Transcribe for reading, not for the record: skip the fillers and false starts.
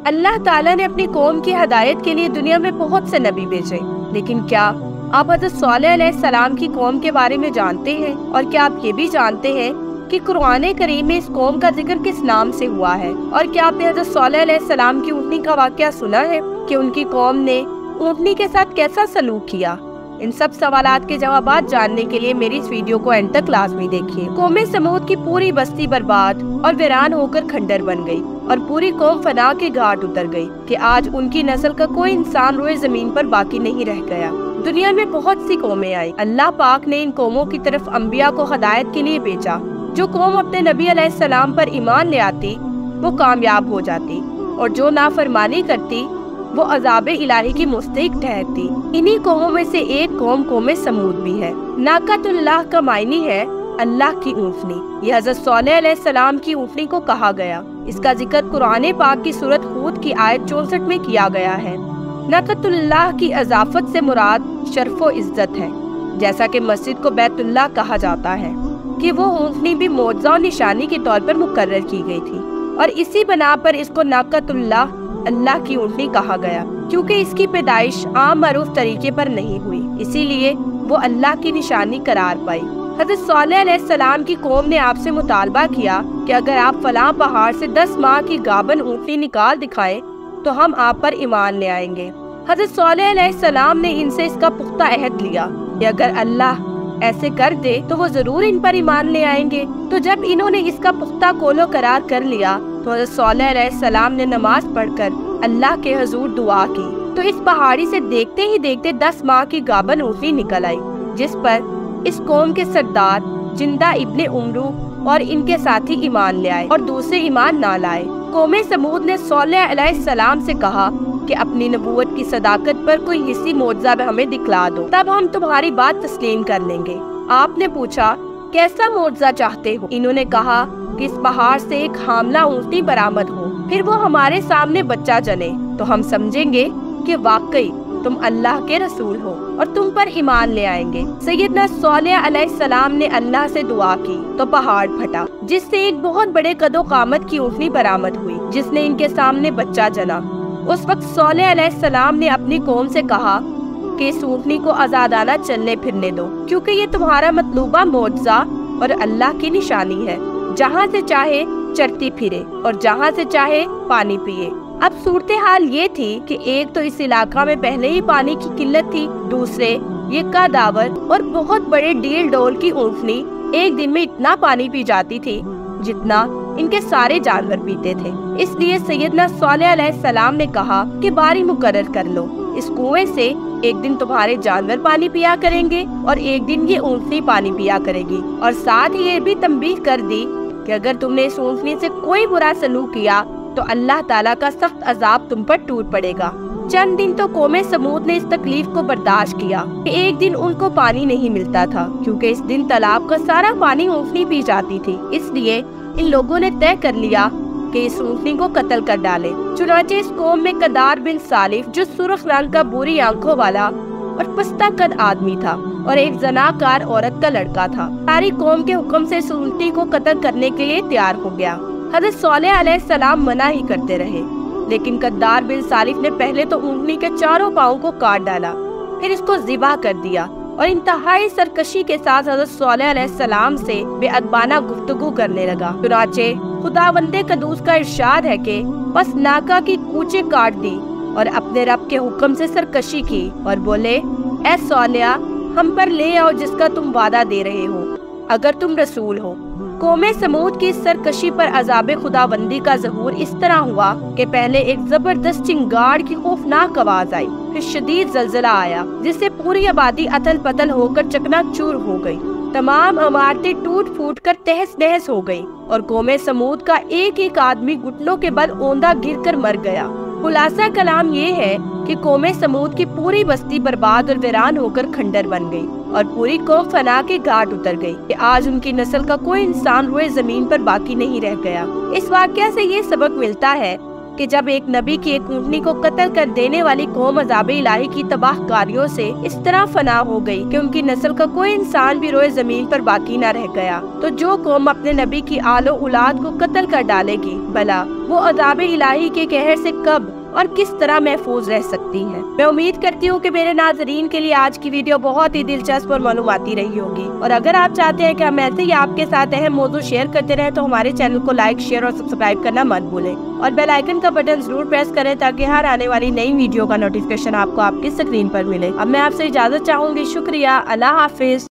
اللہ تعالیٰ نے اپنی قوم کی ہدایت کے لیے دنیا میں بہت سے نبی بھیجے، لیکن کیا آپ حضرت صالح علیہ السلام کی قوم کے بارے میں جانتے ہیں؟ اور کیا آپ یہ بھی جانتے ہیں کہ قرآن کریم میں اس قوم کا ذکر کس نام سے ہوا ہے؟ اور کیا آپ نے حضرت صالح علیہ السلام کی اونٹنی کا واقعہ سنا ہے کہ ان کی قوم نے اونٹنی کے ساتھ کیسا سلوک کیا؟ ان سب سوالات کے جوابات جاننے کے لیے میری اس ویڈیو کو اینڈ تک لازمی دیکھیے۔ قوم سمود کی پوری بستی برباد اور ویران ہو کر کھنڈر بن گئی اور پوری قوم فنا کے گھاٹ اتر گئی کہ آج ان کی نسل کا کوئی انسان روئے زمین پر باقی نہیں رہ گیا۔ دنیا میں بہت سی قومیں آئی، اللہ پاک نے ان قوموں کی طرف انبیاء کو ہدایت کے لیے بھیجا۔ جو قوم اپنے نبی علیہ السلام پر ایمان لے آتی وہ کامیاب ہو جاتی، اور جو نافرمانی کرتی وہ عذاب الہی کی مستحق ٹھہرتی۔ انہی قوموں میں سے ایک قوم سمود بھی ہے۔ ناقۃ اللہ کا معنی ہے اللہ کی اونٹنی۔ یہ حضرت صالح علیہ السلام کی اونٹنی کو کہا گیا۔ اس کا ذکر قرآن پاک کی سورۃ ہود کی آیت 64 میں کیا گیا ہے۔ ناقۃ اللہ کی اضافت سے مراد شرف و عزت ہے، جیسا کہ مسجد کو بیت اللہ کہا جاتا ہے کہ وہ اونٹنی بھی معجزہ و نشانی کے طور پر مقرر کی گئی تھی، اور اسی بنا پر اس کو ناقۃ اللہ کی اونٹنی کہا گیا، کیونکہ اس کی پیدائش عام معروف طریقے پر نہیں ہوئی، اسی لیے وہ اللہ کی نشانی قرار پائی۔ حضرت صالح علیہ السلام کی قوم نے آپ سے مطالبہ کیا کہ اگر آپ فلاں پہاڑ سے 10 ماہ کی گابن اونٹنی نکال دکھائیں تو ہم آپ پر ایمان لے آئیں گے۔ حضرت صالح علیہ السلام نے ان سے اس کا پختہ عہد لیا کہ اگر اللہ ایسے کر دے تو وہ ضرور ان پر ایمان لے آئیں گے۔ تو جب انہوں نے اس کا پختہ قول و قرار کر لیا تو حضرت صالح علیہ السلام نے نماز پڑھ کر اللہ کے حضور دعا کی، تو اس پہاڑی سے دیکھتے ہی دیکھتے 10 ماہ کی گابن اونٹنی نکل آئی، جس پر اس قوم کے سردار جندہ ابن عمرو اور ان کے ساتھی ایمان لے آئے اور دوسرے ایمان نہ لائے۔ قوم سمود نے صالح علیہ السلام سے کہا کہ اپنی نبوت کی صداقت پر کوئی حصی معجزہ ہمیں دکھلا دو، تب ہم تمہاری بات تسلیم کر لیں گے۔ آپ نے پوچھا کیسا معجزہ چاہتے ہو؟ انہوں نے کہا کہ اس پہاڑ سے ایک حاملہ اونٹنی برآمد ہو، پھر وہ ہمارے سامنے بچہ جنے تو ہم سمجھیں گے کہ واقعی تم اللہ کے رسول ہو اور تم پر ایمان لے آئیں گے۔ سیدنا صالح علیہ السلام نے اللہ سے دعا کی تو پہاڑ پھٹا، جس سے ایک بہت بڑے قد و قامت کی اونٹنی برآمد ہوئی، جس نے ان کے سامنے بچہ جنا۔ اس وقت صالح علیہ السلام نے اپنی قوم سے کہا کہ اس اونٹنی کو آزادانہ چلنے پھرنے دو، کیونکہ یہ تمہارا مطلوبہ معجزہ اور اللہ کی نشانی ہے، جہاں سے چاہے چرتی پھرے اور جہاں سے چاہے پانی پیے۔ اب صورتحال یہ تھی کہ ایک تو اس علاقہ میں پہلے ہی پانی کی قلت تھی، دوسرے یہ کاداور اور بہت بڑے ڈیل ڈول کی اونٹنی ایک دن میں اتنا پانی پی جاتی تھی جتنا ان کے سارے جانور پیتے تھے۔ اس لیے سیدنا صالح علیہ السلام نے کہا کہ باری مقرر کر لو، اس کنویں سے ایک دن تمہارے جانور پانی پیا کریں گے اور ایک دن یہ اونٹنی پانی پیا کرے گی، اور ساتھ ہی یہ بھی تنبیہ کر دی کہ اگر تم نے اس اونٹنی سے کوئی برا سلوک کیا تو اللہ تعالیٰ کا سخت عذاب تم پر ٹوٹ پڑے گا۔ چند دن تو قوم سمود نے اس تکلیف کو برداشت کیا کہ ایک دن ان کو پانی نہیں ملتا تھا، کیونکہ اس دن تالاب کا سارا پانی اونٹنی پی جاتی تھی۔ اس لیے ان لوگوں نے طے کر لیا کہ اس اونٹنی کو قتل کر ڈالے۔ چنانچہ اس قوم میں قدار بن سالف، جو سرخ رنگ کا بری آنکھوں والا اور پستہ قد آدمی تھا، اور ایک زناکار عورت کا لڑکا تھا، ساری قوم کے حکم سے اس اونٹنی کو قتل کرنے کے لیے تیار ہو گیا۔ حضرت صالح علیہ السلام منع ہی کرتے رہے، لیکن قدار بن سالف نے پہلے تو اونٹنی کے چاروں پاؤں کو کاٹ ڈالا، پھر اس کو ذبح کر دیا اور انتہائی سرکشی کے ساتھ حضرت صالح علیہ السلام سے بے ادبانہ گفتگو کرنے لگا۔ چنانچہ خداوند قدوس کا ارشاد ہے کہ بس ناکا کی کوچے کاٹ دی اور اپنے رب کے حکم سے سرکشی کی اور بولے، اے صالح، ہم پر لے آؤ جس کا تم وعدہ دے رہے ہو، اگر تم رسول ہو۔ قوم سمود کی اس سرکشی پر عذاب خداوندی کا ظہور اس طرح ہوا کہ پہلے ایک زبردست چنگاڑ کی خوفناک آواز آئی، پھر شدید زلزلہ آیا جس سے پوری آبادی اتل پتل ہو کر چکنا چور ہو گئی، تمام عمارتیں ٹوٹ پھوٹ کر تہس نہس ہو گئی، اور قوم سمود کا ایک ایک آدمی گھٹنوں کے بل اوندا گر کر مر گیا۔ خلاصہ کلام یہ ہے کہ قوم سمود کی پوری بستی برباد اور ویران ہو کر کھنڈر بن گئی اور پوری قوم فنا کے گھاٹ اتر گئی کہ آج ان کی نسل کا کوئی انسان روئے زمین پر باقی نہیں رہ گیا۔ اس واقعہ سے یہ سبق ملتا ہے کہ کہ جب ایک نبی کی ایک اونٹنی کو قتل کر دینے والی قوم عذاب الہی کی تباہ کاریوں سے اس طرح فنا ہو گئی کہ ان کی نسل کا کوئی انسان بھی روئے زمین پر باقی نہ رہ گیا، تو جو قوم اپنے نبی کی آل و اولاد کو قتل کر ڈالے گی، بھلا وہ عذاب الہی کے قہر سے کب اور کس طرح محفوظ رہ سکتی ہے۔ میں امید کرتی ہوں کہ میرے ناظرین کے لیے آج کی ویڈیو بہت ہی دلچسپ اور معلوماتی رہی ہوگی، اور اگر آپ چاہتے ہیں کہ ہم ایسے ہی آپ کے ساتھ اہم موضوع شیئر کرتے رہیں تو ہمارے چینل کو لائک، شیئر اور سبسکرائب کرنا مت بھولیں، اور بیل آئیکن کا بٹن ضرور پریس کریں تاکہ ہر آنے والی نئی ویڈیو کا نوٹیفیکیشن آپ کو آپ کی اسکرین پر ملے۔ اب میں آپ سے اجازت چاہوں گی، شکریہ، اللہ حافظ۔